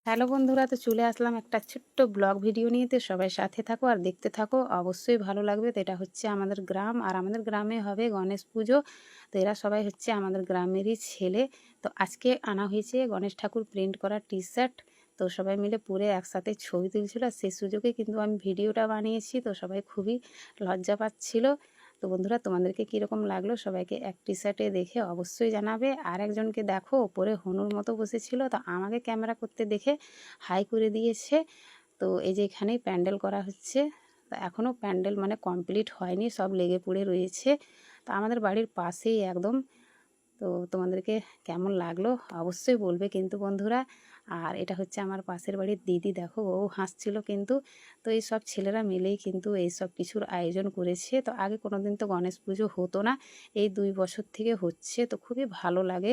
Hello বন্ধুরা, তো চলে আসলাম একটা ছোট্ট ব্লগ ভিডিও নিয়ে। তো সবাই সাথে থাকো আর দেখতে থাকো, অবশ্যই ভালো লাগবে। তো এটা হচ্ছে আমাদের গ্রাম, আর আমাদের গ্রামে হবে গণেশ পুজো। তো এরা সবাই হচ্ছে আমাদের গ্রামেরই ছেলে। তো আজকে আনা হয়েছে গণেশ ঠাকুর প্রিন্ট করা টি শার্ট। তো সবাই মিলে পরে একসাথে ছবি তুলছিল, আর সেই সুযোগে কিন্তু আমি ভিডিওটা বানিয়েছি। তো সবাই খুবই লজ্জা পাচ্ছিল। তো বন্ধুরা, তোমাদেরকে কীরকম লাগলো সবাইকে এক টি শার্টে দেখে অবশ্যই জানাবে। আর একজনকে দেখো ওপরে হনুর মতো বসেছিল, তো আমাকে ক্যামেরা করতে দেখে হাই করে দিয়েছে। তো এই যে এখানেই প্যান্ডেল করা হচ্ছে। তো এখনও প্যান্ডেল মানে কমপ্লিট হয়নি, সব লেগে পড়ে রয়েছে। তো আমাদের বাড়ির পাশেই একদম। তো তোমাদেরকে কেমন লাগলো অবশ্যই বলবে কিন্তু বন্ধুরা। আর এটা হচ্ছে আমার পাশের বাড়ির দিদি, দেখো ও হাসছিল কিন্তু। তো এই সব ছেলেরা মিলেই কিন্তু এই সব কিছুর আয়োজন করেছে। তো আগে কোনো দিন তো গণেশ পুজো হতো না, এই 2 বছর থেকে হচ্ছে। তো খুবই ভালো লাগে,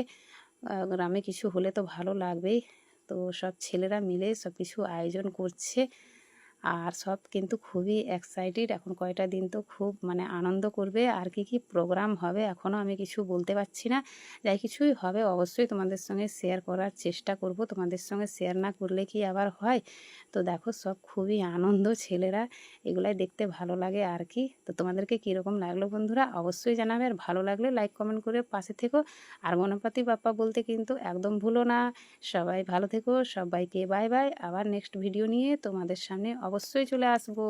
গ্রামে কিছু হলে তো ভালো লাগবেই। তো সব ছেলেরা মিলে সব কিছু আয়োজন করছে, আর সব কিন্তু খুবই এক্সাইটেড। এখন কয়টা দিন তো খুব মানে আনন্দ করবে। আর কি কি প্রোগ্রাম হবে এখনও আমি কিছু বলতে পারছি না। যাই কিছুই হবে অবশ্যই তোমাদের সঙ্গে শেয়ার করার চেষ্টা করব। তোমাদের সঙ্গে শেয়ার না করলে কি আবার হয়। তো দেখো সব খুবই আনন্দ ছেলেরা, এগুলাই দেখতে ভালো লাগে আর কি। তো তোমাদেরকে কীরকম লাগলো বন্ধুরা অবশ্যই জানাবে, আর ভালো লাগলে লাইক কমেন্ট করে পাশে থেকো। আর গণপতি বাপ্পা বলতে কিন্তু একদম ভুলো না। সবাই ভালো থেকো, সবাইকে বাই বাই। আবার নেক্সট ভিডিও নিয়ে তোমাদের সামনে অবশ্যই চলে আসবো।